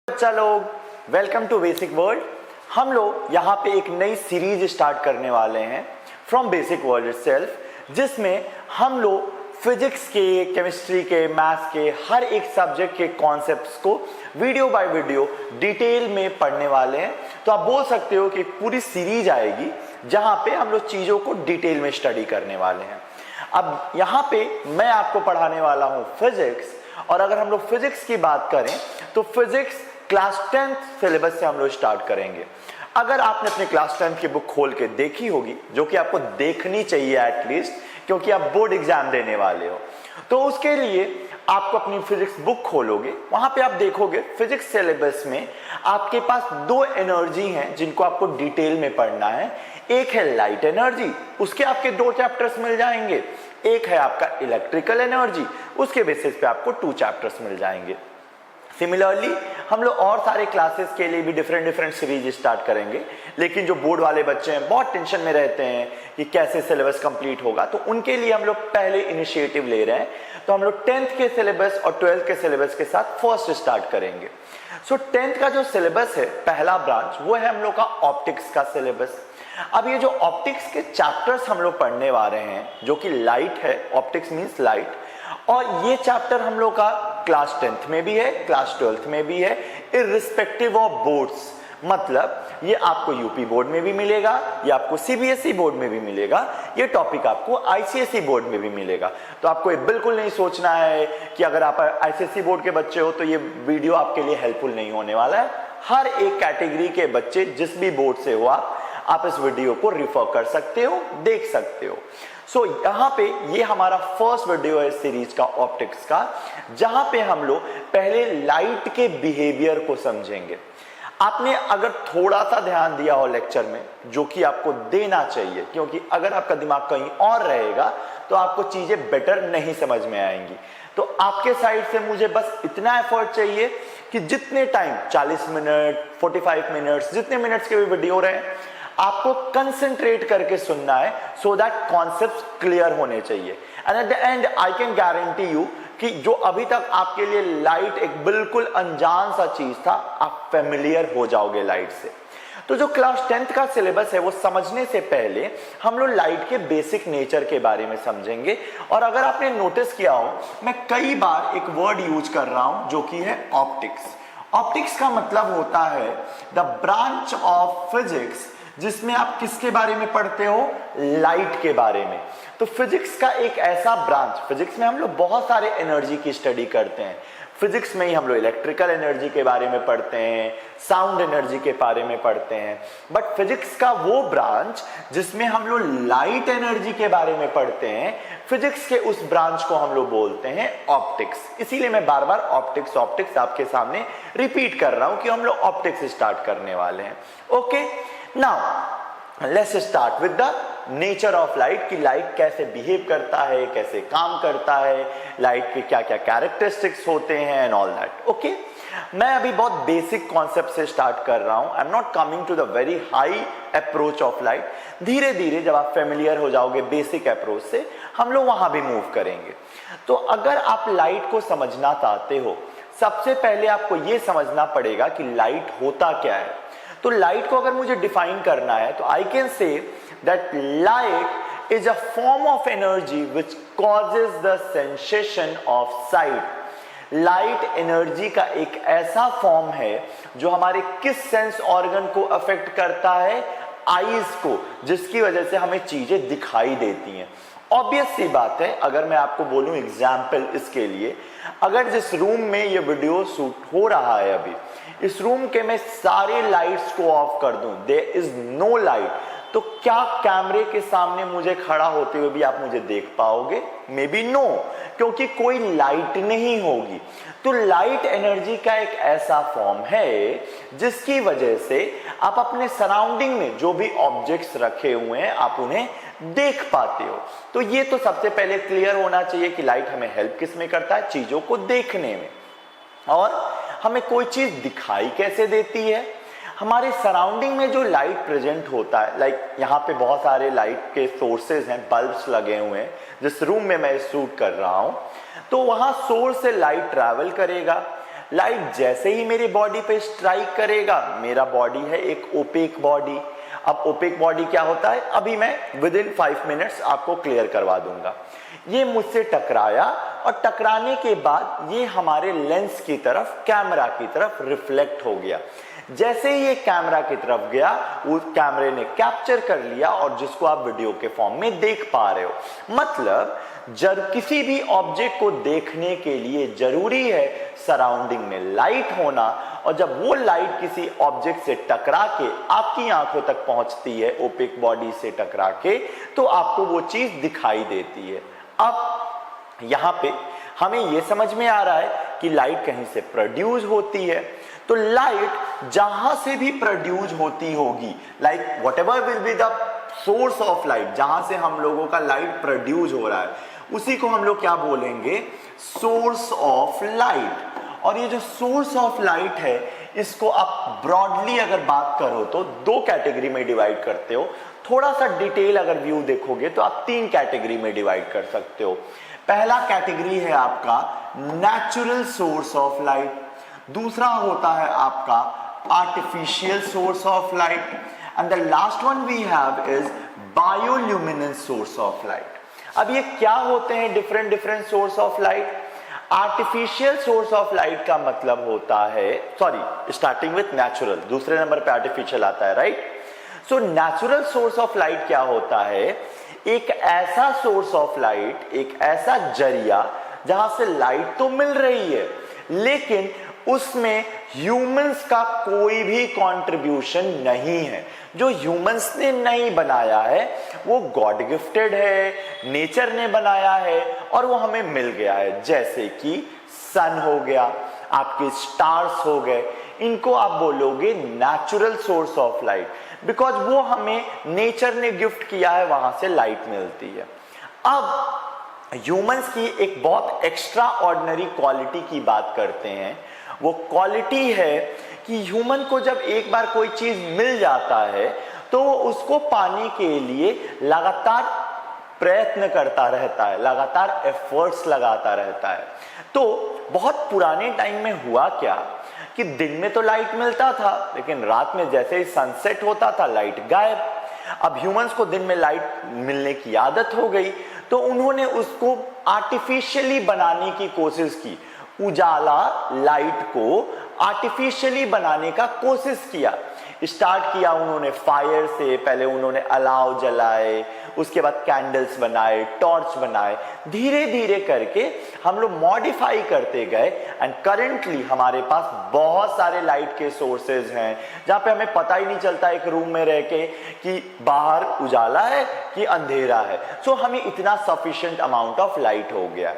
बच्चा लोग, welcome to basic world. हम लोग यहाँ पे एक नई सीरीज स्टार्ट करने वाले हैं फ्रॉम बेसिक वर्ल्ड इटसेल्फ, जिसमें हम लोग फिजिक्स के, केमिस्ट्री के, मैथ्स के हर एक सब्जेक्ट के कॉन्सेप्ट्स को वीडियो बाय वीडियो डिटेल में पढ़ने वाले हैं। तो आप बोल सकते हो कि पूरी सीरीज आएगी जहाँ पे हम लोग चीज़ों को डिटेल में स्टडी करने वाले हैं। अब यहाँ पे मैं आपको पढ़ाने वाला हूँ फिजिक्स, और अगर हम लोग फिजिक्स की बात करें तो फिजिक्स क्लास 10th सिलेबस से हम लोग स्टार्ट करेंगे। अगर आपने अपने क्लास 10th की बुक खोल के देखी होगी, जो कि आपको देखनी चाहिए एटलीस्ट, क्योंकि आप बोर्ड एग्जाम देने वाले हो, तो उसके लिए आपको अपनी फिजिक्स बुक खोलोगे, वहां पे आप देखोगे फिजिक्स सिलेबस में आपके पास दो एनर्जी हैं जिनको आपको डिटेल में पढ़ना है। एक है लाइट एनर्जी, उसके आपके दो चैप्टर्स मिल जाएंगे। एक है आपका इलेक्ट्रिकल एनर्जी, उसके बेसिस पे आपको 2 चैप्टर्स मिल जाएंगे। सिमिलरली हम लोग और सारे क्लासेस के लिए भी डिफरेंट सीरीज स्टार्ट करेंगे, लेकिन जो बोर्ड वाले बच्चे हैं बहुत टेंशन में रहते हैं कि कैसे सिलेबस कंप्लीट होगा, तो उनके लिए हम लोग पहले इनिशिएटिव ले रहे हैं। तो हम लोग 10th के सिलेबस और 12th के सिलेबस के साथ फर्स्ट स्टार्ट करेंगे। सो 10th का जो सिलेबस है, पहला ब्रांच, वो है हम लोग का ऑप्टिक्स का सिलेबस। अब ये जो ऑप्टिक्स के चैप्टर्स हम लोग पढ़ने वाले हैं, जो कि लाइट है, ऑप्टिक्स मींस लाइट, और ये चैप्टर हम लोग का क्लास 10th में भी है, क्लास 12th में भी है, इर्रिस्पेक्टिव ऑफ बोर्ड्स। मतलब ये आपको यूपी बोर्ड में भी मिलेगा, ये आपको सीबीएसई बोर्ड में भी मिलेगा, ये टॉपिक आपको आईसीएसई बोर्ड में भी मिलेगा। तो आपको ये बिल्कुल नहीं सोचना है कि अगर आप आईसीएसई बोर्ड के बच्चे हो तो ये वीडियो आपके लिए हेल्पफुल नहीं होने वाला है। हर एक कैटेगरी के बच्चे जिस भी बोर्ड से हो आप इस वीडियो को रिफर कर सकते हो, देख सकते हो। सो यहाँ पे ये हमारा फर्स्ट वीडियो है सीरीज का ऑप्टिक्स का, जहां पे हम लोग पहले लाइट के बिहेवियर को समझेंगे। आपने अगर थोड़ा सा ध्यान दिया हो लेक्चर में, जो कि आपको देना चाहिए, क्योंकि अगर आपका दिमाग कहीं और रहेगा तो आपको चीजें बेटर नहीं समझ में आएंगी। तो आपके साइड से मुझे बस इतना एफर्ट चाहिए कि जितने टाइम 40 मिनट, 45 मिनट्स, जितने मिनट्स के भी वीडियो रहे, आपको कंसंट्रेट करके सुनना है, सो दैट कॉन्सेप्ट्स क्लियर होने चाहिए। And at the and I can guarantee you कि जो अभी तक आपके लिए लाइट एक बिल्कुल अनजान सा चीज था, आप फेमिलियर हो जाओगे लाइट से। तो जो क्लास 10th का सिलेबस है, वो समझने से पहले हम लोग लाइट के बेसिक नेचर के बारे में समझेंगे। और अगर आपने नोटिस किया हो, मैं कई बार एक वर्ड यूज कर रहा हूं जो कि है ऑप्टिक्स। ऑप्टिक्स का मतलब होता है द ब्रांच ऑफ फिजिक्स जिसमें आप किसके बारे में पढ़ते हो? लाइट के बारे में। तो फिजिक्स का एक ऐसा ब्रांच, फिजिक्स में हम लोग बहुत सारे एनर्जी की स्टडी करते हैं। फिजिक्स में ही हम लोग इलेक्ट्रिकल एनर्जी के बारे में पढ़ते हैं, साउंड एनर्जी के बारे में पढ़ते हैं, बट फिजिक्स का वो ब्रांच जिसमें हम लोग लाइट एनर्जी के बारे में पढ़ते हैं, फिजिक्स के उस ब्रांच को हम लोग बोलते हैं ऑप्टिक्स। इसीलिए मैं बार बार ऑप्टिक्स ऑप्टिक्स आपके सामने रिपीट कर रहा हूं कि हम लोग ऑप्टिक्स स्टार्ट करने वाले हैं। Okay, now let's start with the nature of light, कि लाइट कैसे बिहेव करता है, कैसे काम करता है, लाइट के क्या क्या कैरेक्टरिस्टिक्स होते हैं एंड ऑल दैट। ओके, मैं अभी बहुत बेसिक कॉन्सेप्ट से स्टार्ट कर रहा हूं। I am not coming to the very high approach of light. धीरे धीरे जब आप फेमिलियर हो जाओगे बेसिक अप्रोच से, हम लोग वहां भी मूव करेंगे। तो अगर आप लाइट को समझना चाहते हो, सबसे पहले आपको यह समझना पड़ेगा कि लाइट होता क्या है। तो लाइट को अगर मुझे डिफाइन करना है, तो I can say that light is a form of energy which causes the sensation of site. Light energy का एक ऐसा फॉर्म है जो हमारे किस सेंस ऑर्गन को अफेक्ट करता है? आईज को, जिसकी वजह से हमें चीजें दिखाई देती हैं। ऑब्वियस सी बात है, अगर मैं आपको बोलूं एग्जाम्पल इसके लिए, अगर जिस रूम में ये वीडियो शूट हो रहा है अभी, इस रूम के मैं सारे लाइट्स को ऑफ कर दूं, देयर इज नो लाइट, तो क्या कैमरे के सामने मुझे खड़ा होते हुए भी आप मुझे देख पाओगे? मे बी नो, क्योंकि कोई लाइट नहीं होगी। तो लाइट एनर्जी का एक ऐसा फॉर्म है जिसकी वजह से आप अपने सराउंडिंग में जो भी ऑब्जेक्ट्स रखे हुए हैं, आप उन्हें देख पाते हो। तो ये तो सबसे पहले क्लियर होना चाहिए कि लाइट हमें हेल्प किस में करता है? चीजों को देखने में। और हमें कोई चीज दिखाई कैसे देती है? हमारे सराउंडिंग में जो लाइट प्रेजेंट होता है, लाइक यहाँ पे बहुत सारे लाइट के सोर्सेज हैं, बल्ब्स लगे हुए हैं। जिस रूम में मैं शूट कर रहा हूं, तो वहां सोर्स से लाइट ट्रैवल करेगा, लाइट जैसे ही मेरी बॉडी पे स्ट्राइक करेगा, मेरा बॉडी है एक ओपेक बॉडी। अब ओपेक बॉडी क्या होता है, अभी मैं विद इन 5 मिनट्स आपको क्लियर करवा दूंगा। ये मुझसे टकराया और टकराने के बाद ये हमारे लेंस की तरफ, कैमरा की तरफ रिफ्लेक्ट हो गया। जैसे ही ये कैमरा की तरफ गया, उस कैमरे ने कैप्चर कर लिया और जिसको आप वीडियो के फॉर्म में देख पा रहे हो। मतलब किसी भी ऑब्जेक्ट को देखने के लिए जरूरी है सराउंडिंग में लाइट होना, और जब वो लाइट किसी ऑब्जेक्ट से टकरा के आपकी आंखों तक पहुंचती है, ओपेक बॉडी से टकरा के, तो आपको वो चीज दिखाई देती है। अब यहां पे हमें ये समझ में आ रहा है कि लाइट कहीं से प्रोड्यूस होती है, तो लाइट जहां से भी प्रोड्यूस होती होगी, like whatever will be the source of light, जहां से हम लोगों का लाइट प्रोड्यूस हो रहा है, उसी को हम लोग क्या बोलेंगे, सोर्स ऑफ लाइट। और ये जो सोर्स ऑफ लाइट है, इसको आप ब्रॉडली अगर बात करो तो 2 कैटेगरी में डिवाइड करते हो। थोड़ा सा डिटेल अगर व्यू देखोगे तो आप 3 कैटेगरी में डिवाइड कर सकते हो। पहला कैटेगरी है आपका नेचुरल सोर्स ऑफ लाइट, दूसरा होता है आपका artificial source of light, and the last one we have is bioluminescence source of light. अब ये क्या होते हैं different source of light? Artificial source of light का मतलब होता है, सॉरी, स्टार्टिंग विथ नेचुरल, दूसरे नंबर पे आर्टिफिशियल आता है, right? So natural source of light क्या होता है? एक ऐसा सोर्स ऑफ लाइट, एक ऐसा जरिया जहां से लाइट तो मिल रही है, लेकिन उसमें ह्यूमंस का कोई भी कंट्रीब्यूशन नहीं है। जो ह्यूमंस ने नहीं बनाया है वो गॉड गिफ्टेड है, नेचर ने बनाया है और वो हमें मिल गया है। जैसे कि सन हो गया, आपके स्टार्स हो गए, इनको आप बोलोगे natural source of light, because वो हमें नेचर ने गिफ्ट किया है, वहां से लाइट मिलती है। अब ह्यूमंस की एक बहुत एक्स्ट्रा ऑर्डिनरी क्वालिटी की बात करते हैं। वो क्वालिटी है कि ह्यूमन को जब एक बार कोई चीज मिल जाता है तो वो उसको पाने के लिए लगातार प्रयत्न करता रहता है, लगातार एफर्ट्स लगाता रहता है। तो बहुत पुराने टाइम में हुआ क्या कि दिन में तो लाइट मिलता था, लेकिन रात में जैसे ही सनसेट होता था लाइट गायब। अब ह्यूमंस को दिन में लाइट मिलने की आदत हो गई, तो उन्होंने उसको आर्टिफिशियली बनाने की कोशिश की। उजाला, लाइट को आर्टिफिशियली बनाने का कोशिश किया। स्टार्ट किया उन्होंने फायर से, पहले उन्होंने अलाव जलाए, उसके बाद कैंडल्स बनाए, टॉर्च बनाए, धीरे धीरे करके हम लोग मॉडिफाई करते गए एंड करेंटली हमारे पास बहुत सारे लाइट के सोर्सेज हैं, जहां पे हमें पता ही नहीं चलता एक रूम में रह के कि बाहर उजाला है कि अंधेरा है। सो हमें इतना सफिशिएंट अमाउंट ऑफ लाइट हो गया।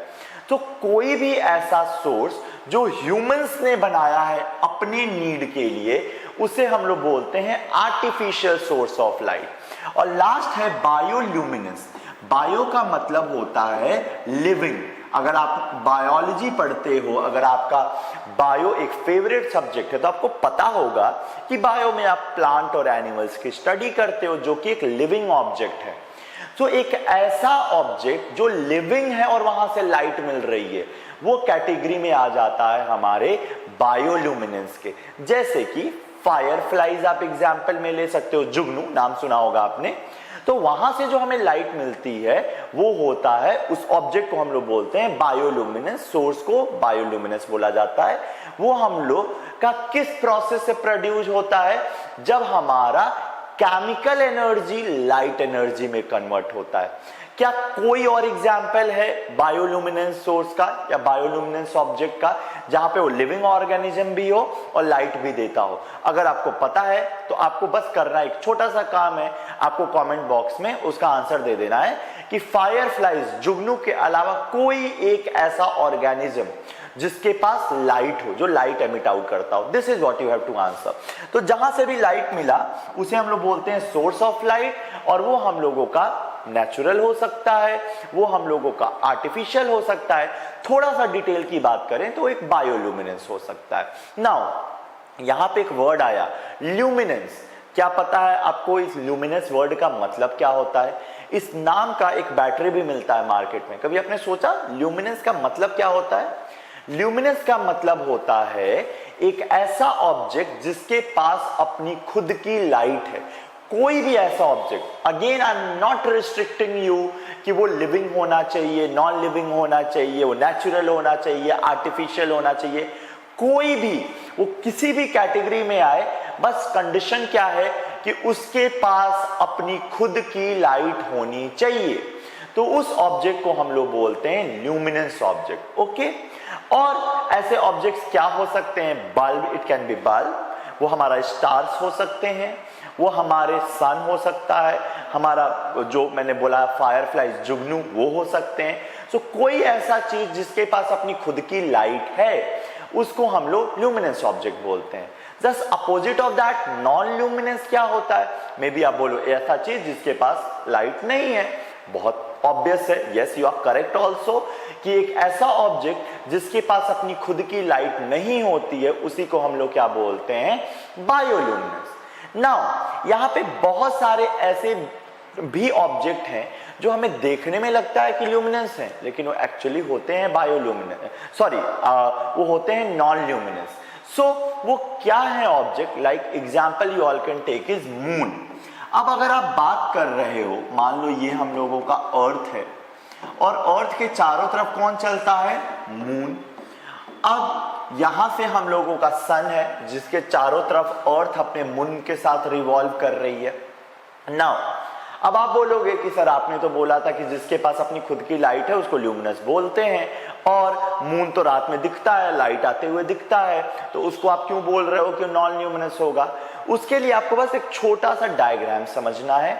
तो कोई भी ऐसा सोर्स जो ह्यूमंस ने बनाया है अपने नीड के लिए, उसे हम लोग बोलते हैं आर्टिफिशियल सोर्स ऑफ लाइट। और लास्ट है बायोल्यूमिनेंस। बायो का मतलब होता है लिविंग। अगर आप बायोलॉजी पढ़ते हो, अगर आपका बायो एक फेवरेट सब्जेक्ट है, तो आपको पता होगा कि बायो में आप प्लांट और एनिमल्स की स्टडी करते हो, जो कि एक लिविंग ऑब्जेक्ट है। तो एक ऐसा ऑब्जेक्ट जो लिविंग है और वहां से लाइट मिल रही है, वो कैटेगरी में आ जाता है हमारे बायोल्यूमिनेंस के। जैसे कि फायरफ्लाइज आप एग्जाम्पल में ले सकते हो, जुगनू नाम सुना होगा आपने। तो वहां से जो हमें लाइट मिलती है वो होता है, उस ऑब्जेक्ट को हम लोग बोलते हैं बायोल्यूमिनेंस, सोर्स को बायोल्यूमिनेंस बोला जाता है। वो हम लोग का किस प्रोसेस से प्रोड्यूस होता है? जब हमारा केमिकल एनर्जी लाइट एनर्जी में कन्वर्ट होता है। क्या कोई और एग्जाम्पल है बायोल्यूमिनेंस सोर्स का या बायोल्यूमिनेंस ऑब्जेक्ट का जहां पे वो लिविंग ऑर्गेनिज्म भी हो और लाइट भी देता हो? अगर आपको पता है तो आपको बस करना एक छोटा सा काम है, आपको कमेंट बॉक्स में उसका आंसर दे देना है कि फायरफ्लाइज, जुगनू के अलावा कोई एक ऐसा ऑर्गेनिज्म जिसके पास लाइट हो, जो लाइट एमिट आउट करता हो। This is what you have to answer. तो जहां से भी लाइट मिला उसे हम लोग बोलते हैं सोर्स ऑफ लाइट, और वो हम लोगों का नेचुरल हो सकता है, वो हम लोगों का आर्टिफिशियल हो सकता है। थोड़ा सा डिटेल की बात करें तो एक बायोल्यूमिनेंस हो सकता है। नाउ यहां पे एक वर्ड आया ल्यूमिनेंस। क्या पता है आपको इस ल्यूमिनेंस वर्ड का मतलब क्या होता है? इस नाम का एक बैटरी भी मिलता है मार्केट में। कभी आपने सोचा ल्यूमिनेंस का मतलब क्या होता है? ल्यूमिनस का मतलब होता है एक ऐसा ऑब्जेक्ट जिसके पास अपनी खुद की लाइट है। कोई भी ऐसा object, again I am not restricting you कि वो लिविंग होना चाहिए, नॉन लिविंग होना चाहिए, वो नेचुरल होना चाहिए, आर्टिफिशियल होना चाहिए, कोई भी, वो किसी भी कैटेगरी में आए, बस कंडीशन क्या है कि उसके पास अपनी खुद की लाइट होनी चाहिए। तो उस ऑब्जेक्ट को हम लोग बोलते हैं ल्यूमिनेंस ऑब्जेक्ट। ओके, और ऐसे ऑब्जेक्ट्स क्या हो सकते हैं? Bulb, it can be bulb, वो हमारा स्टार्स हो सकते हैं, वो हमारे सन हो सकता है, हमारा जो मैंने बोला फायरफ्लाइज, जुगनू, वो हो सकते हैं। सो कोई ऐसा चीज जिसके पास अपनी खुद की लाइट है उसको हम लोग ल्यूमिनेंस ऑब्जेक्ट बोलते हैं। Just opposite of that non luminance क्या होता है? मे बी आप बोलो ऐसा चीज जिसके पास लाइट नहीं है। बहुत ऑब्वियस है, yes you are correct also, कि एक ऐसा ऑब्जेक्ट जिसके पास अपनी खुद की लाइट नहीं होती है उसी को हम लोग क्या बोलते हैं? बायोल्यूमिनेंस। नाउ यहां पे बहुत सारे ऐसे भी ऑब्जेक्ट हैं जो हमें देखने में लगता है कि ल्यूमिनेंस हैं, लेकिन वो एक्चुअली होते हैं बायोल्यूमिनेंस, सॉरी वो होते हैं नॉन ल्यूमिनेंस। सो वो क्या है object? Like example you all can take is moon. अब अगर आप बात कर रहे हो, मान लो ये हम लोगों का अर्थ है और अर्थ के चारों तरफ कौन चलता है? मून। अब यहां से हम लोगों का सन है जिसके चारों तरफ अर्थ अपने मून के साथ रिवॉल्व कर रही है। नाउ अब आप बोलोगे कि सर आपने तो बोला था कि जिसके पास अपनी खुद की लाइट है उसको ल्यूमिनस बोलते हैं, और मून तो रात में दिखता है, लाइट आते हुए दिखता है, तो उसको आप क्यों बोल रहे हो कि नॉन ल्यूमिनस होगा? उसके लिए आपको बस एक छोटा सा डायग्राम समझना है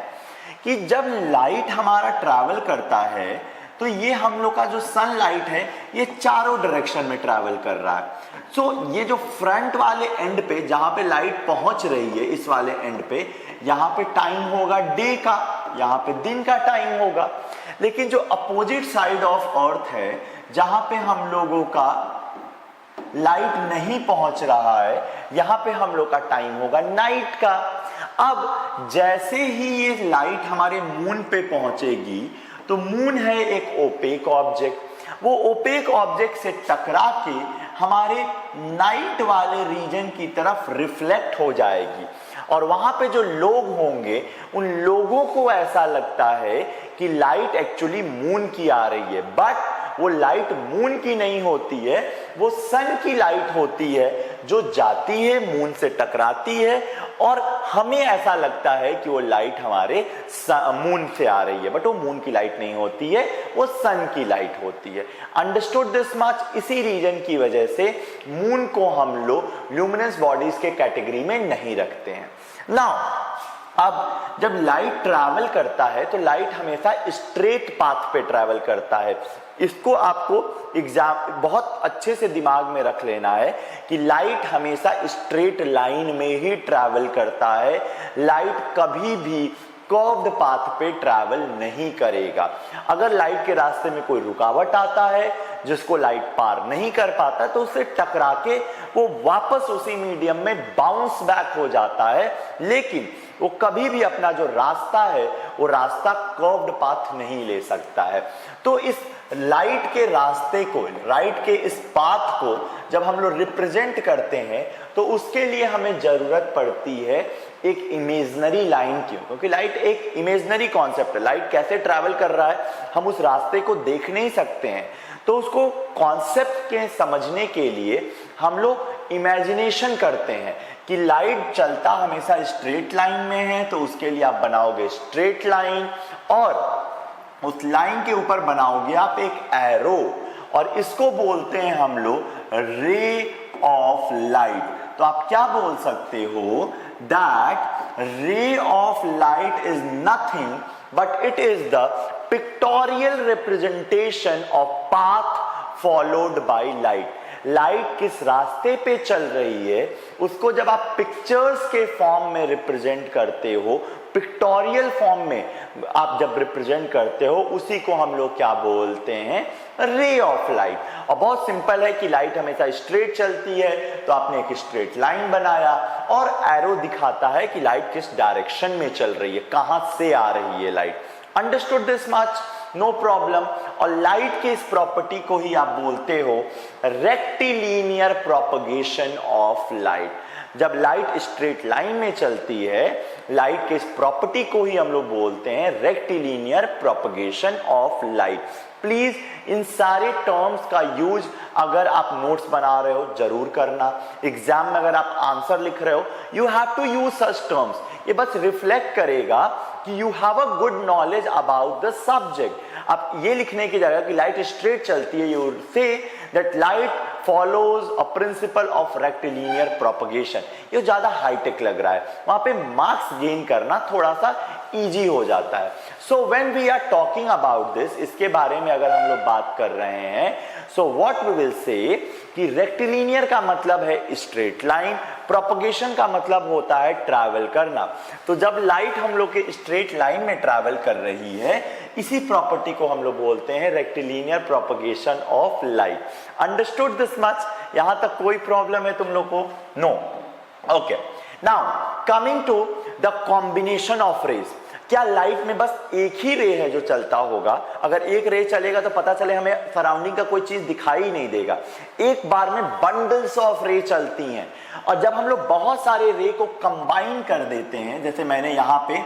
कि जब लाइट हमारा ट्रैवल करता है तो ये हम लोग का जो सनलाइट है ये चारों डायरेक्शन में ट्रैवल कर रहा है। सो ये जो फ्रंट वाले एंड पे जहां पे लाइट पहुंच रही है, इस वाले एंड पे, यहां पे टाइम होगा डे का, यहां पे दिन का टाइम होगा। लेकिन जो अपोजिट साइड ऑफ अर्थ है जहां पे हम लोगों का लाइट नहीं पहुंच रहा है, यहां पे हम लोग का टाइम होगा नाइट का। अब जैसे ही ये लाइट हमारे मून पे पहुंचेगी, तो मून है एक ओपेक ऑब्जेक्ट, वो ओपेक ऑब्जेक्ट से टकरा के हमारे नाइट वाले रीजन की तरफ रिफ्लेक्ट हो जाएगी, और वहां पे जो लोग होंगे उन लोगों को ऐसा लगता है कि लाइट एक्चुअली मून की आ रही है, बट वो लाइट मून की नहीं होती है, वो सन की लाइट होती है जो जाती है मून से टकराती है, और हमें ऐसा लगता है कि वो लाइट हमारे मून से आ रही है, बट वो मून की लाइट नहीं होती है, वो सन की लाइट होती है। Understood this much? इसी रीजन की वजह से मून को हम लोग ल्यूमिनस बॉडीज के कैटेगरी में नहीं रखते हैं। नाउ अब जब लाइट ट्रैवल करता है तो लाइट हमेशा स्ट्रेट पाथ पे ट्रैवल करता है। इसको आपको बहुत अच्छे से दिमाग में रख लेना है कि लाइट हमेशा स्ट्रेट लाइन में ही ट्रैवल करता है, लाइट कभी भी कर्व्ड पाथ पे ट्रैवल नहीं करेगा। अगर लाइट के रास्ते में कोई रुकावट आता है जिसको लाइट पार नहीं कर पाता, तो उससे टकरा के वो वापस उसी मीडियम में बाउंस बैक हो जाता है, लेकिन वो कभी भी अपना जो रास्ता है वो रास्ता कर्व्ड पाथ नहीं ले सकता है। तो इस लाइट के रास्ते को, लाइट के इस पाथ को जब हम लोग रिप्रेजेंट करते हैं तो उसके लिए हमें जरूरत पड़ती है एक इमेजिनरी लाइन की, क्योंकि लाइट एक इमेजिनरी कॉन्सेप्ट है। लाइट कैसे ट्रैवल कर रहा है हम उस रास्ते को देख नहीं सकते हैं, तो उसको कॉन्सेप्ट के समझने के लिए हम लोग इमेजिनेशन करते हैं कि लाइट चलता हमेशा स्ट्रेट लाइन में है, तो उसके लिए आप बनाओगे स्ट्रेट लाइन, और उस लाइन के ऊपर बनाओगे आप एक एरो, और इसको बोलते हैं हम लोग रे ऑफ लाइट। तो आप क्या बोल सकते हो? That ray of light is nothing but it is the pictorial representation of path followed by light. Light किस रास्ते पे चल रही है उसको जब आप पिक्चर्स के फॉर्म में रिप्रेजेंट करते हो, पिक्टोरियल फॉर्म में आप जब रिप्रेजेंट करते हो, उसी को हम लोग क्या बोलते हैं? Ray of light. और बहुत सिंपल है कि लाइट हमेशा स्ट्रेट चलती है, तो आपने एक स्ट्रेट लाइन बनाया और एरो दिखाता है कि लाइट किस डायरेक्शन में चल रही है, कहां से आ रही है light. Understood this much? No problem. और लाइट के इस प्रॉपर्टी को ही आप बोलते हो रेक्टिलिनियर प्रोपगेशन ऑफ लाइट। जब लाइट स्ट्रेट लाइन में चलती है, लाइट के इस प्रॉपर्टी को ही हम लोग बोलते हैं rectilinear propagation of light. Please इन सारे टर्म्स का यूज अगर आप नोट्स बना रहे हो जरूर करना। एग्जाम में अगर आप आंसर लिख रहे हो, you have to use such terms. ये बस रिफ्लेक्ट करेगा कि you have a good knowledge about the subject. आप ये लिखने की जगह कि लाइट स्ट्रेट चलती है, you say that light follows a principle of rectilinear propagation. ये ज्यादा हाईटेक लग रहा है, वहां पे मार्क्स गेन करना थोड़ा सा इजी हो जाता है। So when we are talking about this, इसके बारे में अगर हम लोग बात कर रहे हैं, so what we will say कि रेक्टिलिनियर का मतलब है स्ट्रेट लाइन, प्रोपगेशन का मतलब होता है ट्रैवल करना। तो जब लाइट हम लोग के स्ट्रेट लाइन में ट्रैवल कर रही है, इसी प्रॉपर्टी को हम लोग बोलते हैं rectilinear propagation of light. Understood this much? यहां तक कोई प्रॉब्लम है तुम लोग को? No. Okay, now coming to the combination of rays. क्या लाइट में बस एक ही रे है जो चलता होगा? अगर एक रे चलेगा तो पता चले हमें सराउंडिंग का कोई चीज दिखाई नहीं देगा। एक बार में बंडल्स ऑफ रे चलती हैं, और जब हम लोग बहुत सारे रे को कंबाइन कर देते हैं, जैसे मैंने यहाँ पे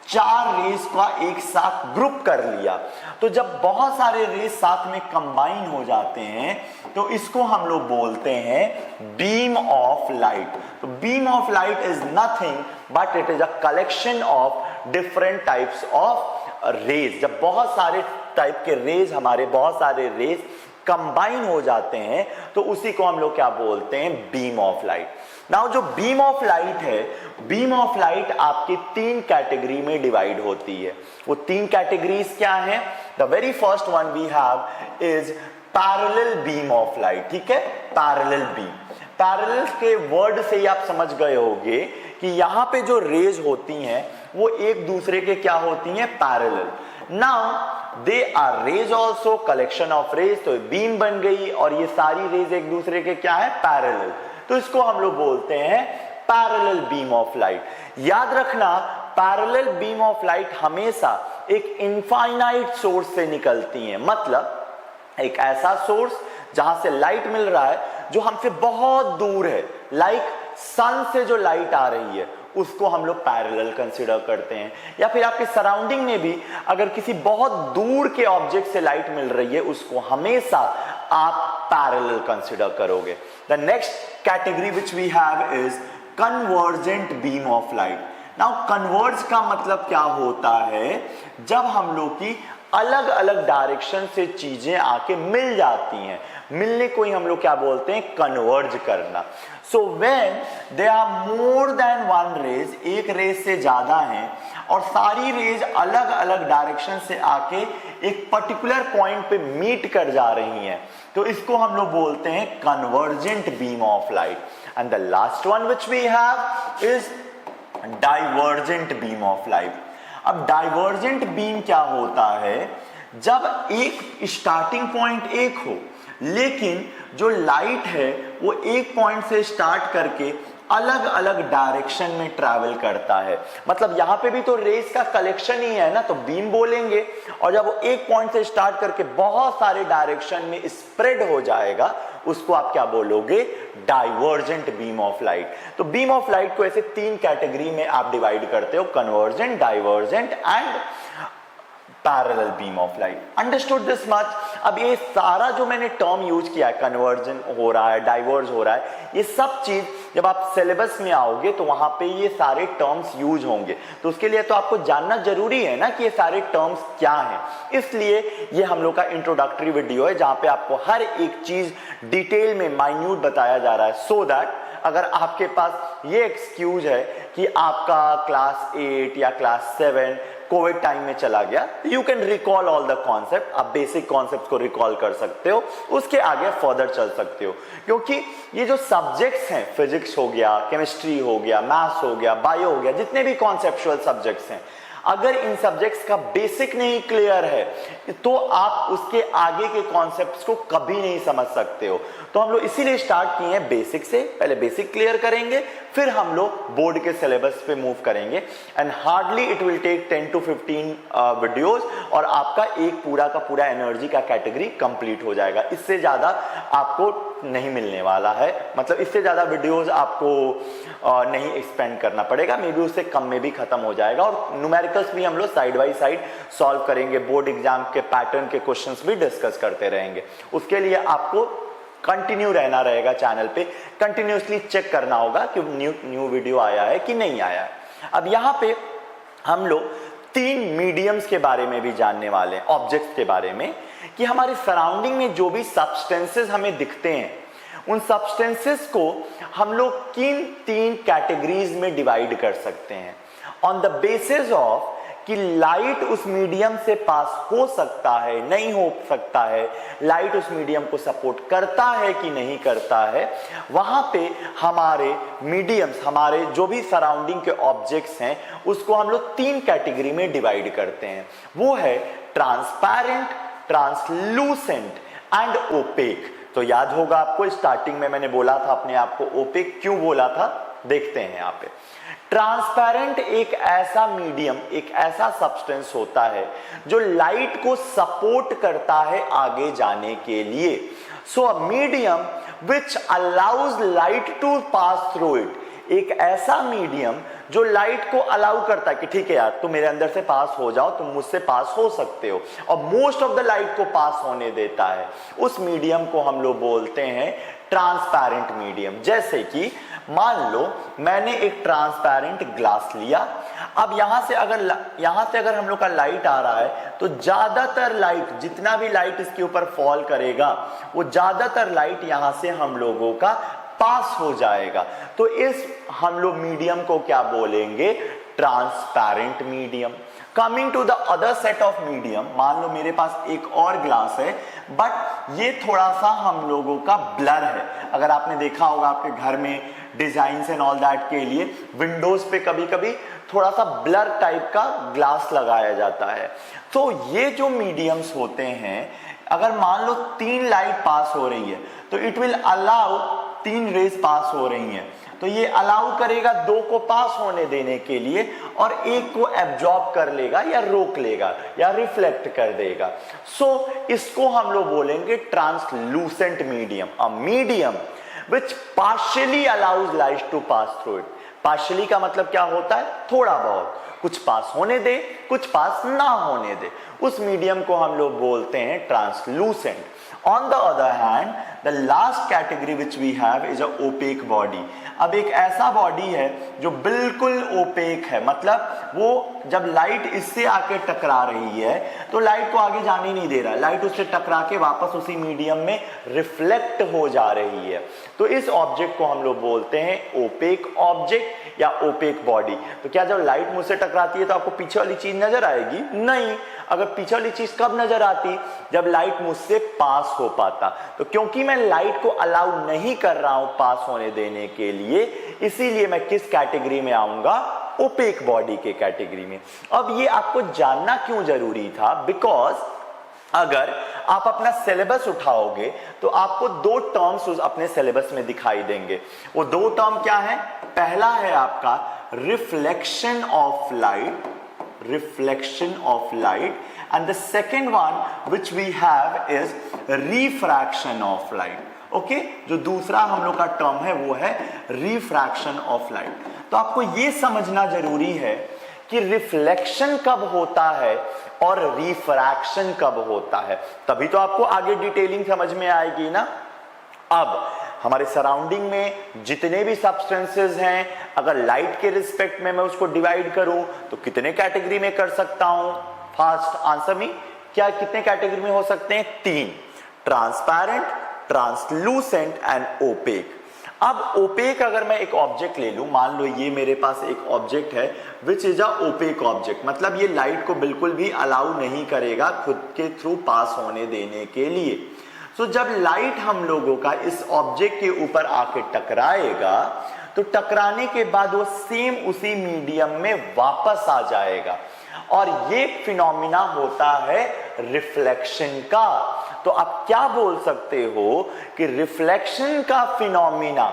4 रेस का एक साथ ग्रुप कर लिया, तो जब बहुत सारे रेस साथ में कंबाइन हो जाते हैं तो इसको हम लोग बोलते हैं बीम ऑफ लाइट। तो beam of light is nothing but it is a collection of different types of rays. जब बहुत सारे टाइप के रेज, हमारे बहुत सारे रेज कंबाइन हो जाते हैं तो उसी को हम लोग क्या बोलते हैं? Beam of light. नाउ जो बीम ऑफ लाइट है, बीम ऑफ लाइट आपकी 3 कैटेगरी में डिवाइड होती है। वो 3 कैटेगरीज क्या हैं? The very first one we have is parallel beam of light. ठीक है, पैरेलल बीम। पैरेलल के वर्ड से ही आप समझ गए होंगे कि यहां पे जो रेज होती हैं वो एक दूसरे के क्या होती हैं? Parallel. Now they are rays also, collection of rays, तो बीम बन गई, और ये सारी रेज एक दूसरे के क्या है? पैरेलल। तो इसको हम लोग बोलते हैं पैरेलल बीम ऑफ लाइट। याद रखना, पैरेलल बीम ऑफ लाइट हमेशा एक इनफाइनाइट सोर्स से निकलती है। मतलब एक ऐसा सोर्स जहां से लाइट मिल रहा है जो हमसे बहुत दूर है, लाइक सन से जो लाइट आ रही है उसको हम लोग पैरेलल कंसीडर करते हैं। या फिर आपके सराउंडिंग में भी अगर किसी बहुत दूर के ऑब्जेक्ट से लाइट मिल रही है, उसको हमेशा आप पैरेलल कंसीडर करोगे। The next category which we have is convergent beam of light. Now converge का मतलब क्या होता है? जब हम लोग की अलग अलग डायरेक्शन से चीजें आके मिल जाती हैं, मिलने को ही हम लोग क्या बोलते हैं? कन्वर्ज करना। So when they are more than one rays, एक रेज से ज्यादा हैं और सारी रेज अलग अलग डायरेक्शन से आके एक पर्टिकुलर पॉइंट पे मीट कर जा रही हैं, तो इसको हम लोग बोलते हैं convergent beam of light. And the last one which we have is divergent beam of light. अब डाइवर्जेंट बीम क्या होता है? जब एक स्टार्टिंग पॉइंट एक हो, लेकिन जो लाइट है वो एक पॉइंट से स्टार्ट करके अलग अलग डायरेक्शन में ट्रैवल करता है। मतलब यहां पे भी तो रेज का कलेक्शन ही है ना, तो बीम बोलेंगे, और जब वो एक पॉइंट से स्टार्ट करके बहुत सारे डायरेक्शन में स्प्रेड हो जाएगा, उसको आप क्या बोलोगे? Divergent beam of light. तो बीम ऑफ लाइट को ऐसे 3 कैटेगरी में आप डिवाइड करते हो, convergent, divergent and parallel beam of light. Understood this much? अब ये सारा जो मैंने टर्म यूज किया है, कन्वर्जन हो रहा है, डाइवर्ज हो रहा है, ये सब चीज जब आप सिलेबस में आओगे तो वहां पे ये सारे टर्म्स यूज होंगे। तो उसके लिए तो आपको जानना जरूरी है ना कि ये सारे टर्म्स क्या हैं। इसलिए ये हम लोग का इंट्रोडक्टरी वीडियो है जहां पे आपको हर एक चीज डिटेल में माइन्यूट बताया जा रहा है, सो दैट अगर आपके पास ये एक्सक्यूज है कि आपका क्लास 8 या क्लास 7 कोविड टाइम में चला गया, you can recall all the concept. आप बेसिक कॉन्सेप्ट को रिकॉल कर सकते हो, उसके आगे फर्दर चल सकते हो। क्योंकि ये जो सब्जेक्ट्स हैं, फिजिक्स हो गया, केमिस्ट्री हो गया, मैथ्स हो गया, बायो हो गया, जितने भी कॉन्सेप्चुअल सब्जेक्ट्स हैं, अगर इन सब्जेक्ट्स का बेसिक नहीं क्लियर है तो आप उसके आगे के कॉन्सेप्ट्स को कभी नहीं समझ सकते हो। तो हम लोग इसीलिए स्टार्ट किए हैं बेसिक से, पहले बेसिक क्लियर करेंगे, फिर हम लोग बोर्ड के सिलेबस पे मूव करेंगे। And hardly it will take 10 to 15 videos और आपका एक पूरा का पूरा एनर्जी का कैटेगरी कंप्लीट हो जाएगा। इससे ज्यादा आपको नहीं मिलने वाला है, मतलब इससे ज्यादा वीडियोस आपको नहीं एक्सपेंड करना पड़ेगा, मे बी उससे कम में भी खत्म हो जाएगा। और न्यूमेरिकल्स भी हम लोग साइड बाय साइड सॉल्व करेंगे, बोर्ड एग्जाम के पैटर्न के क्वेश्चंस भी डिस्कस करते रहेंगे। उसके लिए आपको कंटिन्यू रहना रहेगा चैनल पे, कंटिन्यूसली चेक करना होगा कि न्यू वीडियो आया है कि नहीं आया है। अब यहाँ पे हम लोग 3 मीडियम्स के बारे में भी जानने वाले हैं, ऑब्जेक्ट्स के बारे में, कि हमारे सराउंडिंग में जो भी सब्सटेंसेस हमें दिखते हैं उन सब्सटेंसेस को हम लोग किन 3 कैटेगरीज में डिवाइड कर सकते हैं ऑन द बेसिस ऑफ कि लाइट उस मीडियम से पास हो सकता है, नहीं हो सकता है, लाइट उस मीडियम को सपोर्ट करता है कि नहीं करता है। वहां पे हमारे मीडियम्स, हमारे जो भी सराउंडिंग के ऑब्जेक्ट्स हैं उसको हम लोग 3 कैटेगरी में डिवाइड करते हैं। वो है ट्रांसपेरेंट, ट्रांसलूसेंट एंड ओपेक। तो याद होगा आपको, स्टार्टिंग में मैंने बोला था अपने आप को ओपेक क्यों बोला था, देखते हैं यहाँ पे। ट्रांसपेरेंट एक ऐसा मीडियम, एक ऐसा सब्सटेंस होता है जो लाइट को सपोर्ट करता है आगे जाने के लिए। So a medium which allows light to pass through it, एक ऐसा मीडियम जो लाइट को अलाउ करता है कि ठीक है यार तुम मेरे अंदर से पास हो जाओ, तुम मुझसे पास हो सकते हो, और मोस्ट ऑफ द लाइट को पास होने देता है, उस मीडियम को हम लोग बोलते हैं ट्रांसपेरेंट मीडियम। जैसे कि मान लो मैंने एक ट्रांसपेरेंट ग्लास लिया, अब यहां से अगर हम लोग का लाइट आ रहा है तो ज्यादातर लाइट, जितना भी लाइट इसके ऊपर फॉल करेगा वो ज्यादातर लाइट यहां से हम लोगों का पास हो जाएगा। तो इस हम लोग मीडियम को क्या बोलेंगे, transparent medium. Coming to the other set of medium, मान लो मेरे पास एक और ग्लास है बट ये थोड़ा सा हम लोगों का ब्लर है। अगर आपने देखा होगा आपके घर में डिजाइन एंड ऑल दैट के लिए विंडोज पे कभी कभी थोड़ा सा ब्लर टाइप का ग्लास लगाया जाता है। तो ये जो मीडियम्स होते हैं, अगर मान लो 3 लाइट पास हो रही है तो इट विल अलाउ, 3 रेज पास हो रही हैं तो ये अलाउ करेगा 2 को पास होने देने के लिए और 1 को एब्जॉर्ब कर लेगा या रोक लेगा या रिफ्लेक्ट कर देगा। सो इसको हम लोग बोलेंगे translucent medium, a medium which partially allows light to pass through it. Partially का मतलब क्या होता है, थोड़ा बहुत, कुछ पास होने दे कुछ पास ना होने दे, उस मीडियम को हम लोग बोलते हैं translucent. On the other hand, the last category which we have is a opaque body. अब एक ऐसा बॉडी है जो बिल्कुल ओपेक है, मतलब वो जब लाइट इससे आके टकरा रही है तो लाइट को आगे जाने नहीं दे रहा, लाइट उससे टकरा के वापस उसी मीडियम में रिफ्लेक्ट हो जा रही है। तो इस ऑब्जेक्ट को हम लोग बोलते हैं ओपेक ऑब्जेक्ट या ओपेक बॉडी। तो क्या जब लाइट मुझसे टकराती है तो आपको पीछे वाली चीज नजर आएगी? नहीं। अगर पीछे वाली चीज कब नजर आती, जब लाइट मुझसे पास हो पाता। तो क्योंकि मैं लाइट को अलाउ नहीं कर रहा हूं पास होने देने के लिए, इसीलिए मैं किस कैटेगरी में आऊंगा, ओपेक बॉडी के कैटेगरी में। अब ये आपको जानना क्यों जरूरी था, बिकॉज अगर आप अपना सिलेबस उठाओगे तो आपको 2 टर्म्स अपने सिलेबस में दिखाई देंगे। वो 2 टर्म क्या है, पहला है आपका reflection of light, reflection of light, and the second one which we have is refraction of light. Okay, जो दूसरा हम लोग का टर्म है वो है रिफ्रैक्शन ऑफ लाइट। तो आपको ये समझना जरूरी है कि रिफ्लेक्शन कब होता है और रिफ्रैक्शन कब होता है, तभी तो आपको आगे डिटेलिंग समझ में आएगी ना। अब हमारे सराउंडिंग में जितने भी सब्सटेंसेस हैं, अगर लाइट के रिस्पेक्ट में मैं उसको डिवाइड करूं तो कितने कैटेगरी में कर सकता हूं, फास्ट आंसर मी, क्या कितने कैटेगरी में हो सकते हैं, 3, ट्रांसपेरेंट, ट्रांसलूसेंट एंड ओपेक। अब ओपेक अगर मैं एक ऑब्जेक्ट ले लूं, मान लो ये मेरे पास एक ऑब्जेक्ट है which is a opaque object, मतलब ये लाइट को बिल्कुल भी अलाउ नहीं करेगा खुद के थ्रू पास होने देने के लिए। सो जब लाइट हम लोगों का इस ऑब्जेक्ट के ऊपर आके टकराएगा तो टकराने के बाद वो सेम उसी मीडियम में वापस आ जाएगा और ये फिनोमिना होता है रिफ्लेक्शन का। तो आप क्या बोल सकते हो कि रिफ्लेक्शन का फिनोमिना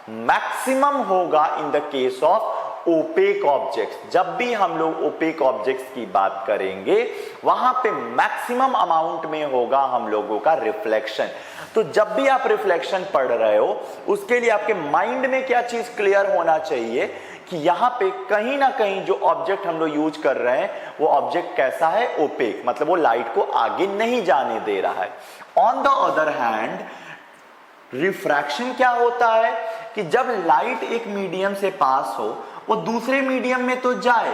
मैक्सिमम होगा in the case of opaque objects. जब भी हम लोग ओपेक ऑब्जेक्ट्स की बात करेंगे वहां पे मैक्सिमम अमाउंट में होगा हम लोगों का रिफ्लेक्शन। तो जब भी आप रिफ्लेक्शन पढ़ रहे हो उसके लिए आपके माइंड में क्या चीज क्लियर होना चाहिए कि यहां पे कहीं ना कहीं जो ऑब्जेक्ट हम लोग यूज कर रहे हैं वो ऑब्जेक्ट कैसा है, ओपेक, मतलब वो लाइट को आगे नहीं जाने दे रहा है। On the other hand refraction क्या होता है कि जब लाइट एक मीडियम से पास हो वो दूसरे मीडियम में तो जाए,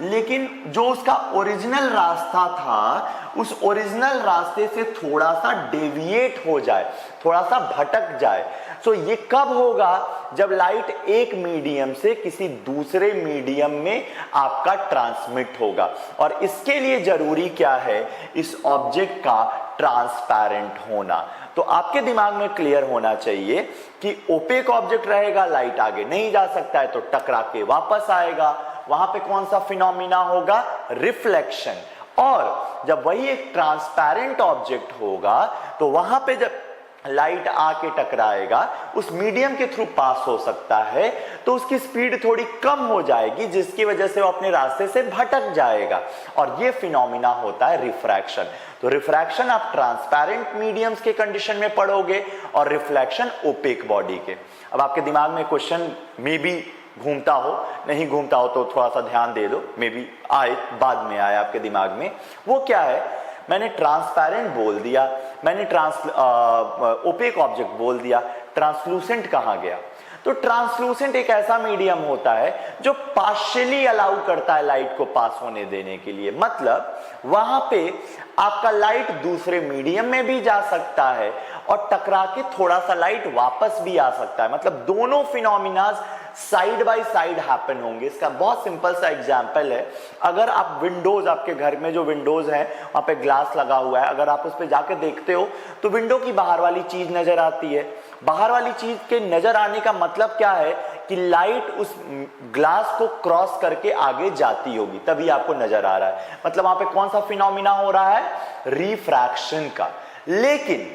लेकिन जो उसका ओरिजिनल रास्ता था उस ओरिजिनल रास्ते से थोड़ा सा डेविएट हो जाए, थोड़ा सा भटक जाए। तो ये कब होगा? जब लाइट एक मीडियम से किसी दूसरे मीडियम में आपका ट्रांसमिट होगा। और इसके लिए जरूरी क्या है? इस ऑब्जेक्ट का ट्रांसपेरेंट होना। तो आपके दिमाग में क्लियर होना चाहिए कि ओपेक ऑब्जेक्ट रहेगा, लाइट आगे नहीं जा सकता है तो टकरा के वापस आएगा। वहां पे कौन सा फिनोमिना होगा? रिफ्लेक्शन। और जब वही एक ट्रांसपेरेंट ऑब्जेक्ट होगा तो वहां पे जब लाइट आके टकराएगा उस मीडियम के थ्रू पास हो सकता है तो उसकी स्पीड थोड़ी कम हो जाएगी जिसकी वजह से वो अपने रास्ते से भटक जाएगा और ये फिनोमिना होता है रिफ्रैक्शन। तो रिफ्रैक्शन आप ट्रांसपेरेंट मीडियम्स के कंडीशन में पढ़ोगे और रिफ्लेक्शन ओपेक बॉडी के। अब आपके दिमाग में क्वेश्चन मे बी घूमता हो, नहीं घूमता हो तो थोड़ा सा ध्यान दे दो, मे बी आए, बाद में आए आपके दिमाग में। वो क्या है? मैंने ट्रांसपेरेंट बोल दिया, मैंने ओपेक ऑब्जेक्ट बोल दिया, ट्रांसलूसेंट कहां गया? तो ट्रांसलूसेंट एक ऐसा मीडियम होता है जो पार्शियली अलाउ करता है लाइट को पास होने देने के लिए। मतलब वहां पे आपका लाइट दूसरे मीडियम में भी जा सकता है और टकरा के थोड़ा सा लाइट वापस भी आ सकता है। मतलब दोनों phenomenas side by side happen होंगे। इसका बहुत सिंपल सा एग्जांपल है, अगर आप विंडोज, आपके घर में जो विंडोज है वहां पे ग्लास लगा हुआ है, अगर आप उस पे जाके देखते हो तो विंडो की बाहर वाली चीज नजर आती है। बाहर वाली चीज के नजर आने का मतलब क्या है कि लाइट उस ग्लास को क्रॉस करके आगे जाती होगी, तभी आपको नजर आ रहा है। मतलब वहां पे कौन सा फिनोमिना हो रहा है? रिफ्रैक्शन का। लेकिन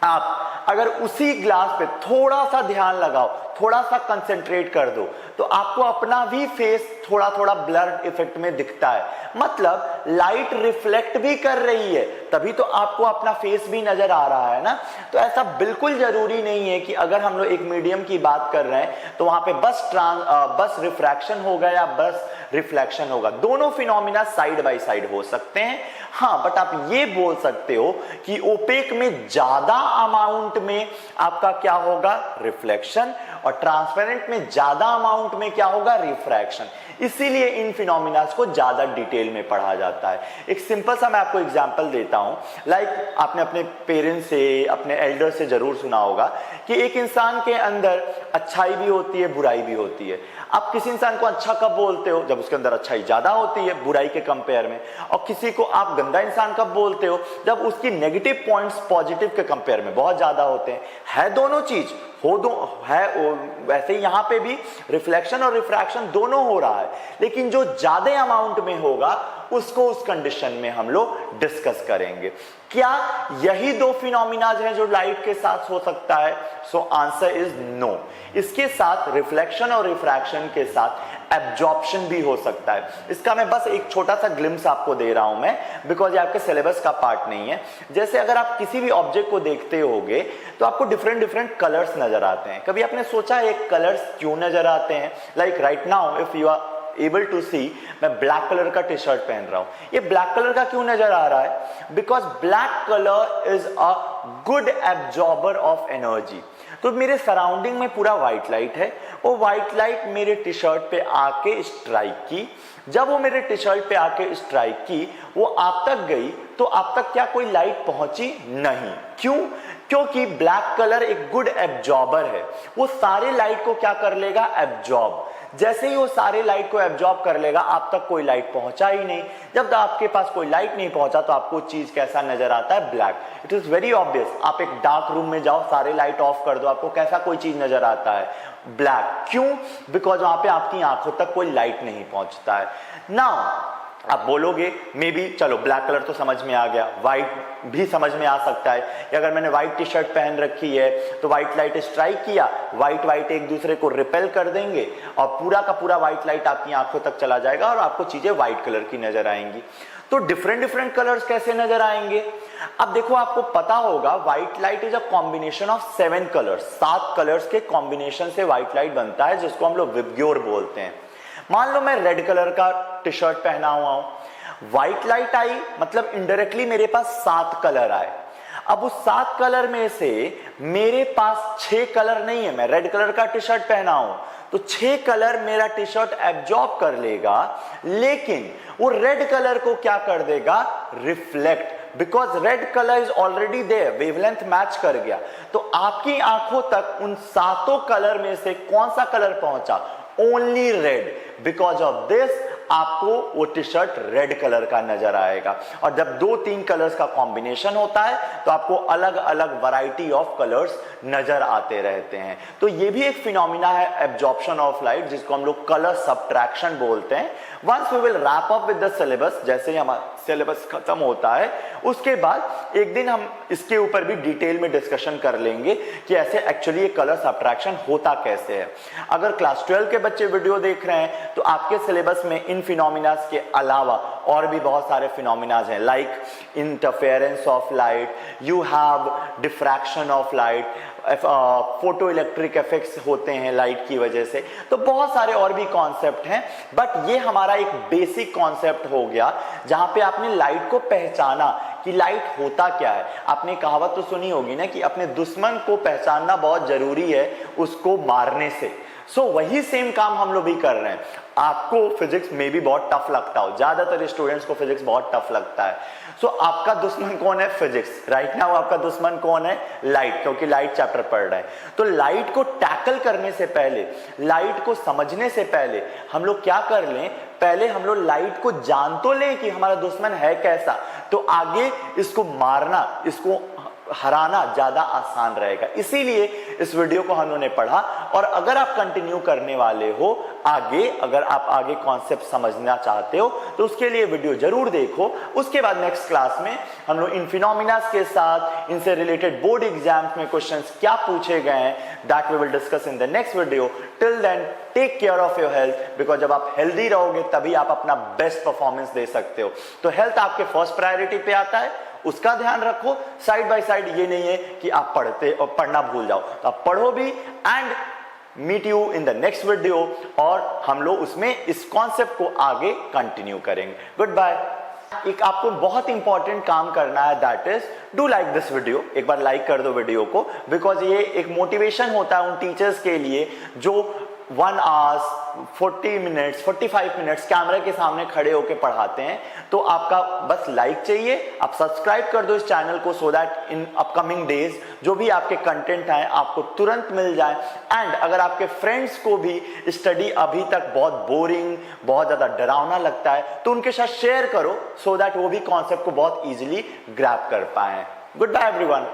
आप अगर उसी ग्लास पे थोड़ा सा ध्यान लगाओ, थोड़ा सा कंसंट्रेट कर दो तो आपको अपना भी फेस थोड़ा थोड़ा ब्लर इफेक्ट में दिखता है। मतलब लाइट रिफ्लेक्ट भी कर रही है तभी तो आपको अपना फेस भी नजर आ रहा है ना। तो ऐसा बिल्कुल जरूरी नहीं है कि अगर हम लोग एक मीडियम की बात कर रहे हैं तो वहां पे बस रिफ्रैक्शन होगा या बस रिफ्लेक्शन होगा। दोनों फिनोमिना साइड बाय साइड हो सकते हैं। हाँ, बट आप ये बोल सकते हो कि ओपेक में ज्यादा अमाउंट में आपका क्या होगा? रिफ्लेक्शन, और ट्रांसपेरेंट में ज्यादा अमाउंट में क्या होगा? रिफ्रैक्शन। इसीलिए इन फिनोमिनास को ज्यादा डिटेल में पढ़ा जाता है। एक सिंपल सा मैं आपको एग्जांपल देता हूं। लाइक आपने अपने पेरेंट्स से, अपने एल्डर से जरूर सुना होगा कि एक इंसान के अंदर अच्छाई भी होती है, बुराई भी होती है। आप किसी इंसान को अच्छा कब बोलते हो? जब उसके अंदर अच्छाई ज्यादा होती है बुराई के कंपेयर में। और किसी को आप गंदा इंसान कब बोलते हो? जब उसकी नेगेटिव पॉइंट्स पॉजिटिव के कंपेयर में बहुत ज्यादा होते हैं। है दोनों चीज हो, दो है। वैसे ही यहां पे भी रिफ्लेक्शन और रिफ्रैक्शन दोनों हो रहा है, लेकिन जो ज्यादा अमाउंट में होगा उसको उस कंडीशन में हम लोग डिस्कस करेंगे। क्या यही दो फिनोमिनाज हैं जो लाइट के साथ हो सकता है? So answer is no. इसके साथ रिफ्लेक्शन और रिफ्रैक्शन के साथ एब्जॉर्प्शन भी हो सकता है। इसका मैं बस एक छोटा सा ग्लिम्स आपको दे रहा हूं मैं, बिकॉज ये आपके सिलेबस का पार्ट नहीं है। जैसे अगर आप किसी भी ऑब्जेक्ट को देखते होगे तो आपको डिफरेंट डिफरेंट कलर्स नजर आते हैं। कभी आपने सोचा है कलर्स क्यों नजर आते हैं? Like right now if you are able to see, मैं ब्लैक कलर का टी शर्ट पहन रहा हूं। ये ब्लैक कलर का क्यों नजर आ रहा है? Because black colour is a good absorber of energy. तो मेरे सराउंडिंग में पूरा व्हाइट लाइट है, वो व्हाइट लाइट मेरे टी शर्ट पे आके स्ट्राइक की। जब वो मेरे टी शर्ट पे आके स्ट्राइक की, वो आप तक गई, तो आप तक क्या कोई लाइट पहुंची? नहीं। क्यों? क्योंकि ब्लैक कलर एक गुड एब्जॉर्बर है। वो सारे लाइट को क्या कर लेगा? एब्जॉर्ब। जैसे ही वो सारे लाइट को एब्जॉर्ब कर लेगा, आप तक कोई लाइट पहुंचा ही नहीं। जब तक आपके पास कोई लाइट नहीं पहुंचा तो आपको चीज कैसा नजर आता है? Black. It is very obvious. आप एक डार्क रूम में जाओ, सारे लाइट ऑफ कर दो, आपको कैसा कोई चीज नजर आता है? ब्लैक। क्यों? बिकॉज वहां पे आपकी आंखों तक कोई लाइट नहीं पहुंचता है। नाउ आप बोलोगे मे बी चलो ब्लैक कलर तो समझ में आ गया, व्हाइट भी समझ में आ सकता है कि अगर मैंने व्हाइट टी शर्ट पहन रखी है तो व्हाइट लाइट स्ट्राइक किया, व्हाइट व्हाइट एक दूसरे को रिपेल कर देंगे और पूरा का पूरा व्हाइट लाइट आपकी आंखों तक चला जाएगा और आपको चीजें व्हाइट कलर की नजर आएंगी। तो डिफरेंट डिफरेंट कलर्स कैसे नजर आएंगे? अब देखो, आपको पता होगा white light is a combination of 7 colours, 7 colours के कॉम्बिनेशन से व्हाइट लाइट बनता है, जिसको हम लोग विबग्योर बोलते हैं। मान लो मैं रेड कलर का टी शर्ट पहना हुआ हूं, व्हाइट लाइट आई, मतलब इनडायरेक्टली मेरे पास 7 कलर आए। अब उस 7 कलर में से मेरे पास 6 कलर नहीं है, मैं रेड कलर का टी शर्ट पहना हूं तो 6 कलर मेरा टी शर्ट एब्जॉर्ब कर लेगा, लेकिन वो रेड कलर को क्या कर देगा? Reflect, because red colour is already there, wavelength match कर गया। तो आपकी आंखों तक उन 7 कलर में से कौन सा कलर पहुंचा? Only red. Because of this आपको वो टी शर्ट रेड कलर का नजर आएगा। और जब 2-3 कलर्स का कॉम्बिनेशन होता है तो आपको अलग अलग वैरायटी ऑफ कलर्स नजर आते रहते हैं। तो ये भी एक फिनोमिना है एब्जॉर्प्शन ऑफ लाइट, जिसको हम लोग कलर सब्ट्रैक्शन बोलते हैं। Once we will wrap up with the syllabus, जैसे ही हमारा सिलेबस खत्म होता है उसके बाद एक दिन हम इसके ऊपर भी डिटेल में डिस्कशन कर लेंगे कि ऐसे एक्चुअली ये कलर सब्ट्रैक्शन होता कैसे है। अगर क्लास 12 के बच्चे वीडियो देख रहे हैं तो आपके सिलेबस में इन फिनोमिनास के अलावा और भी बहुत सारे फिनोमिनाज हैं, like interference of light, you have diffraction of light, photo electric effects होते हैं लाइट की वजह से। तो बहुत सारे और भी कॉन्सेप्ट हैं, बट ये हमारा एक बेसिक कॉन्सेप्ट हो गया जहां पे आपने लाइट को पहचाना कि लाइट होता क्या है। आपने कहावत तो सुनी होगी ना कि अपने दुश्मन को पहचानना बहुत जरूरी है उसको मारने से। वही सेम काम हम लोग भी कर रहे हैं। आपको फिजिक्स में भी बहुत टफ लगता हो, ज्यादातर स्टूडेंट्स को फिजिक्स बहुत टफ लगता है। आपका दुश्मन कौन है? फिजिक्स। राइट नाउ आपका दुश्मन कौन है? लाइट, क्योंकि लाइट चैप्टर पढ़ रहे हैं। तो लाइट को टैकल करने से पहले, लाइट को समझने से पहले हम लोग क्या कर लें? पहले हम लोग लाइट को जान तो लें कि हमारा दुश्मन है कैसा, तो आगे इसको मारना, इसको हराना ज्यादा आसान रहेगा। इसीलिए इस वीडियो को हम लोगों ने पढ़ा। और अगर आप कंटिन्यू करने वाले हो आगे, अगर आप आगे कॉन्सेप्ट समझना चाहते हो तो उसके लिए वीडियो जरूर देखो। उसके बाद नेक्स्ट क्लास में हम लोग इन फिनोमिनास के साथ, इनसे रिलेटेड बोर्ड एग्जाम्स में क्वेश्चंस क्या पूछे गए हैं, that we will discuss in the next video. Till then take care of your health, because जब आप हेल्दी रहोगे तभी आप अपना बेस्ट परफॉर्मेंस दे सकते हो। तो हेल्थ आपके फर्स्ट प्रायोरिटी पे आता है, उसका ध्यान रखो। साइड बाय साइड ये नहीं है कि आप पढ़ते और पढ़ना भूल जाओ, तो आप पढ़ो भी। And meet you in the next video, और हम लोग उसमें इस कॉन्सेप्ट को आगे कंटिन्यू करेंगे। Goodbye. एक आपको बहुत इंपॉर्टेंट काम करना है, that is do like this video. एक बार लाइक कर दो वीडियो को, बिकॉज ये एक मोटिवेशन होता है उन टीचर्स के लिए जो 1 आवर्स 40 मिनट्स 45 मिनट्स कैमरा के सामने खड़े होकर पढ़ाते हैं। तो आपका बस लाइक चाहिए, आप सब्सक्राइब कर दो इस चैनल को, so that in upcoming days जो भी आपके कंटेंट हैं आपको तुरंत मिल जाए। एंड अगर आपके फ्रेंड्स को भी स्टडी अभी तक बहुत बोरिंग, बहुत ज्यादा डरावना लगता है तो उनके साथ शेयर करो, सो दैट वो भी कॉन्सेप्ट को बहुत इजीली ग्रैब कर पाए। Goodbye everyone.